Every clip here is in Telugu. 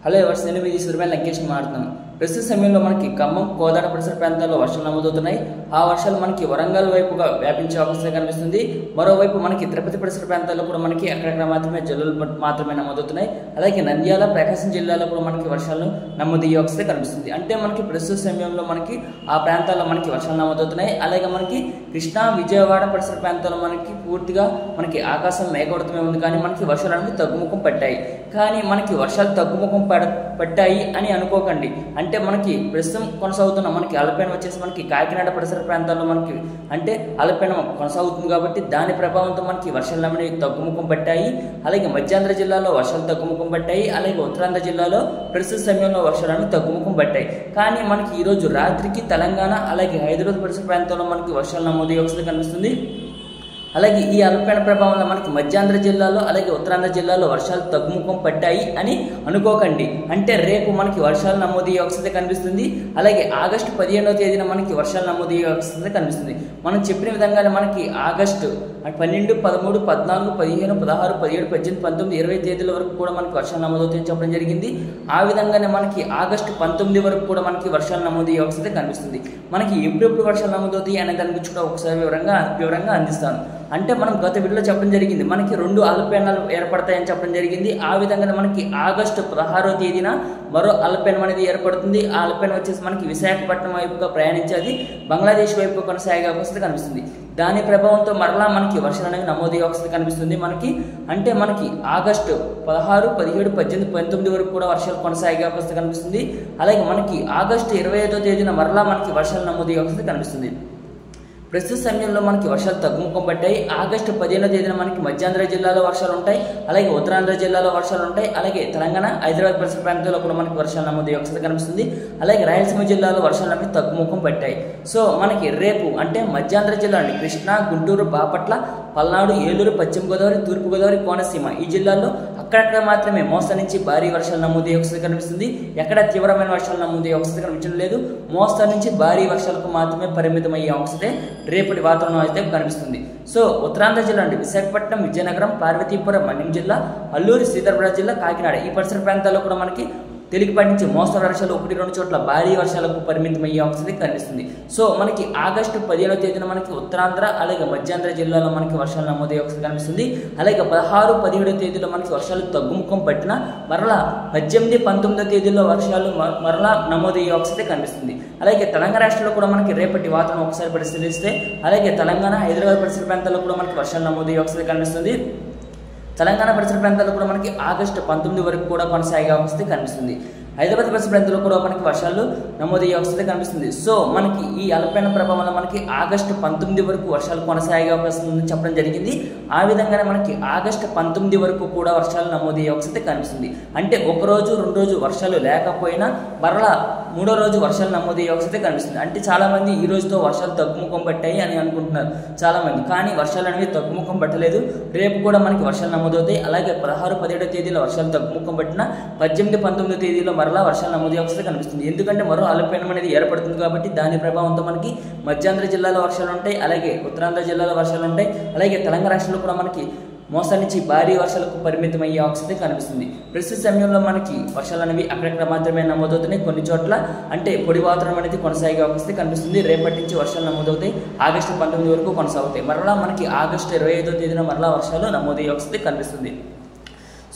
హలో ఎవర్స్, నేను మీ సూర్యమైన లంకేష్ మాట్లాడుతున్నాను. ప్రస్తుత సమయంలో మనకి ఖమ్మం, కోదాడ పరిసర ప్రాంతాల్లో వర్షాలు నమోదవుతున్నాయి. ఆ వర్షాలు మనకి వరంగల్ వైపుగా వ్యాపించే అవకాశం కనిపిస్తుంది. మరోవైపు మనకి తిరుపతి పరిసర ప్రాంతాల్లో కూడా మనకి అక్కడక్కడ మాత్రమే జల్లులు మాత్రమే నమోదవుతున్నాయి. అలాగే నంద్యాల, ప్రకాశం జిల్లాలో కూడా మనకి వర్షాలు నమోదయ్యే అవకాశం కనిపిస్తుంది. అంటే మనకి ప్రస్తుత సమయంలో మనకి ఆ ప్రాంతాల్లో మనకి వర్షాలు నమోదవుతున్నాయి. అలాగే మనకి కృష్ణా, విజయవాడ పరిసర ప్రాంతాల్లో మనకి పూర్తిగా మనకి ఆకాశం మేఘవృతమే ఉంది, కానీ మనకి వర్షాలు అనేవి తగ్గుముఖం పట్టాయి. కానీ మనకి వర్షాలు తగ్గుముఖం పట్టాయి అని అనుకోకండి. అంటే మనకి ప్రస్తుతం కొనసాగుతున్న మనకి అల్పపీడనం వచ్చేసి మనకి కాకినాడ పరిసర ప్రాంతాల్లో మనకి అంటే అల్పపీడనం కొనసాగుతుంది కాబట్టి దాని ప్రభావంతో మనకి వర్షాలు అనేవి తగ్గుముఖం పట్టాయి. అలాగే మధ్యాంధ్ర జిల్లాలో వర్షాలు తగ్గుముఖం పట్టాయి. అలాగే ఉత్తరాంధ్ర జిల్లాలో ప్రస్తుత సమయంలో వర్షాలు అనేవి తగ్గుముఖం పట్టాయి. కానీ మనకి ఈరోజు రాత్రికి తెలంగాణ అలాగే హైదరాబాద్ పరిసర ప్రాంతాల్లో మనకి వర్షాలు నమోదయ్యే అవకాశం కనిపిస్తుంది. అలాగే ఈ అల్పపీడన ప్రభావంలో మనకి మధ్యాంధ్ర జిల్లాలో అలాగే ఉత్తరాంధ్ర జిల్లాలో వర్షాలు తగ్గుముఖం పట్టాయి అని అనుకోకండి. అంటే రేపు మనకి వర్షాలు నమోదయ్యే అవకాశం కనిపిస్తుంది. అలాగే ఆగస్టు 15వ తేదీన మనకి వర్షాలు నమోదయ్యే అవకాశం కనిపిస్తుంది. మనం చెప్పిన విధంగానే మనకి ఆగస్టు 12, 13, 14, 15, 16, 17, 18, 19, 20 తేదీల వరకు కూడా మనకి వర్షాలు నమోదవుతాయని చెప్పడం జరిగింది. ఆ విధంగానే మనకి ఆగస్టు 19 వరకు కూడా మనకి వర్షాలు నమోదయ్యే అవకాశం కనిపిస్తుంది. మనకి ఎప్పుడెప్పుడు వర్షాలు నమోదవుతాయి అనే దాని గురించి కూడా ఒకసారి వివరంగా అందిస్తాను. అంటే మనం గత వీడియోలో చెప్పడం జరిగింది మనకి 2 అల్పపీడనాలు ఏర్పడతాయని చెప్పడం జరిగింది. ఆ విధంగానే మనకి ఆగస్టు 16వ తేదీన మరో అల్పపీడనం అనేది ఏర్పడుతుంది. ఆ అల్పపీడనం వచ్చేసి మనకి విశాఖపట్నం వైపుగా ప్రయాణించేది బంగ్లాదేశ్ వైపు కొనసాగే అవకాశం కనిపిస్తుంది. దాని ప్రభావంతో మరలా మనకి వర్షాలు అనేవి నమోదయ్యే అవకాశం కనిపిస్తుంది. మనకి అంటే మనకి ఆగస్టు 16, 17, 18, 19 వరకు కూడా వర్షాలు కొనసాగే అవకాశం కనిపిస్తుంది. అలాగే మనకి ఆగస్టు 25వ తేదీన మరలా మనకి వర్షాలు నమోదయ్యే అవకాశం కనిపిస్తుంది. ప్రస్తుత సమయంలో మనకి వర్షాలు తగ్గుముఖం పట్టాయి. ఆగస్టు 15వ తేదీన మనకి మధ్యాంధ్ర జిల్లాలో వర్షాలు ఉంటాయి. అలాగే ఉత్తరాంధ్ర జిల్లాలో వర్షాలు ఉంటాయి. అలాగే తెలంగాణ, హైదరాబాద్ పరిసర ప్రాంతాల్లో కూడా మనకి వర్షాలు నమోదయ్యే అవకాశం కనిపిస్తుంది. అలాగే రాయలసీమ జిల్లాలో వర్షాలు అనేవి తగ్గుముఖం పట్టాయి. సో మనకి రేపు అంటే మధ్యాంధ్ర జిల్లా అండి కృష్ణా, గుంటూరు, బాపట్ల, పల్నాడు, ఏలూరు, పశ్చిమ గోదావరి, తూర్పు గోదావరి, కోనసీమ ఈ జిల్లాల్లో అక్కడక్కడ మాత్రమే మోస్తరు నుంచి భారీ వర్షాలు నమోదయ్యే అవకాశం కనిపిస్తుంది. ఎక్కడ తీవ్రమైన వర్షాలు నమోదయ్యే అవకాశం కనిపించడం లేదు. మోస్తరు నుంచి భారీ వర్షాలకు మాత్రమే పరిమితమయ్యే అవకాశం రేపటి వాతావరణం అయితే కనిపిస్తుంది. సో ఉత్తరాంధ్ర జిల్లా అంటే విశాఖపట్నం, విజయనగరం, పార్వతీపురం, మన్యం జిల్లా, అల్లూరి సీతారామరాజు జిల్లా, కాకినాడ ఈ పరిసర ప్రాంతాల్లో కూడా మనకి తేలికపాటి నుంచి మోస్తరు వర్షాలు 1-2 చోట్ల భారీ వర్షాలకు పరిమితమయ్యే అవకాశం కనిపిస్తుంది. సో మనకి ఆగస్టు 15వ తేదీన మనకి ఉత్తరాంధ్ర అలాగే మధ్యాంధ్ర జిల్లాలో మనకి వర్షాలు నమోదయ్యే అవకాశం కనిపిస్తుంది. అలాగే 16, 17వ తేదీలో మనకి వర్షాలు తగ్గుముఖం పట్టిన మరలా 18, 19వ తేదీలో వర్షాలు మరలా నమోదయ్యే అవకాశం కనిపిస్తుంది. అలాగే తెలంగాణ రాష్ట్రంలో కూడా మనకి రేపటి వాతావరణం ఒకసారి పరిశీలిస్తే అలాగే తెలంగాణ, హైదరాబాద్ పరిసర ప్రాంతాల్లో కూడా మనకి వర్షాలు నమోదయ్యే అవకాశం కనిపిస్తుంది. తెలంగాణ పరిసర ప్రాంతాల్లో కూడా మనకి ఆగస్టు 19 వరకు కూడా కొనసాగే అవకాశం కనిపిస్తుంది. హైదరాబాద్ పరిసర ప్రాంతాల్లో కూడా మనకి వర్షాలు నమోదయ్యే అవకాశం కనిపిస్తుంది. సో మనకి ఈ అల్పపీడన ప్రభావం మనకి ఆగస్టు 19 వరకు వర్షాలు కొనసాగే అవకాశం ఉందని చెప్పడం జరిగింది. ఆ విధంగానే మనకి ఆగస్టు 19 వరకు కూడా వర్షాలు నమోదయ్యే అవకాశం కనిపిస్తుంది. అంటే 1 రోజు 2 రోజు వర్షాలు లేకపోయినా మరలా 3వ రోజు వర్షాలు నమోదయ్యే అవకాశం కనిపిస్తుంది. అంటే చాలా మంది ఈ రోజుతో వర్షాలు తగ్గుముఖం పట్టాయి అని అనుకుంటున్నారు చాలా మంది, కానీ వర్షాలు అనేవి తగ్గుముఖం పట్టలేదు. రేపు కూడా మనకి వర్షాలు నమోదవుతాయి. అలాగే 16, 17వ తేదీలో వర్షాలు తగ్గుముఖం పట్టిన 18, 19వ తేదీలో మరలా వర్షాలు నమోదయ్యే అవకాశం కనిపిస్తుంది. ఎందుకంటే మరో అల్పపీడనం అనేది ఏర్పడుతుంది కాబట్టి దాని ప్రభావంతో మనకి మధ్యాంధ్ర జిల్లాలో వర్షాలు ఉంటాయి. అలాగే ఉత్తరాంధ్ర జిల్లాలో వర్షాలు ఉంటాయి. అలాగే తెలంగాణ రాష్ట్రంలో కూడా మనకి మోస్తరు నుంచి భారీ వర్షాలకు పరిమితమయ్యే అవకాశం కనిపిస్తుంది. ప్రస్తుత సమయంలో మనకి వర్షాలు అనేవి అక్కడక్కడ మాత్రమే నమోదవుతున్నాయి. కొన్ని చోట్ల అంటే పొడి వాతావరణం అనేది కొనసాగే అవకాశం కనిపిస్తుంది. రేపటి నుంచి వర్షాలు నమోదవుతాయి. ఆగస్టు 19 వరకు కొనసాగుతాయి. మరలా మనకి ఆగస్టు 25వ తేదీన మరలా వర్షాలు నమోదయ్యే అవకాశం కనిపిస్తుంది.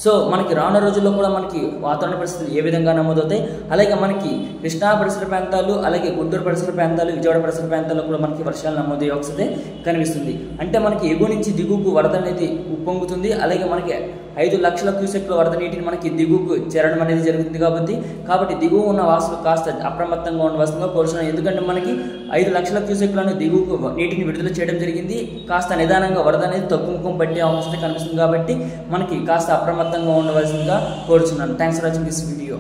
సో మనకి రానున్న రోజుల్లో కూడా మనకి వాతావరణ పరిస్థితులు ఏ విధంగా నమోదవుతాయి, అలాగే మనకి కృష్ణా పరిసర ప్రాంతాలు, అలాగే గుంటూరు పరిసర ప్రాంతాలు, విజయవాడ పరిసర ప్రాంతాల్లో కూడా మనకి వర్షాలు నమోదయ్యే అవకాశం కనిపిస్తుంది. అంటే మనకి ఎగువ నుంచి దిగువకు వరద అనేది ఉప్పొంగుతుంది. అలాగే మనకి 5 లక్షల క్యూసెక్ల వరద నీటిని మనకి దిగువకు చేరడం అనేది జరుగుతుంది. కాబట్టి దిగువ ఉన్న వాసులు కాస్త అప్రమత్తంగా ఉండవలసిందిగా కోరుతున్నాం. ఎందుకంటే మనకి 5 లక్షల క్యూసెక్లను దిగువకు నీటిని విడుదల చేయడం జరిగింది. కాస్త నిదానంగా వరద అనేది తగ్గుముఖం పట్టే అవకాశం కనిపిస్తుంది. కాబట్టి మనకి కాస్త అప్రమత్తంగా ఉండవలసిందిగా కోరుచున్నాను. Thanks for watching this video.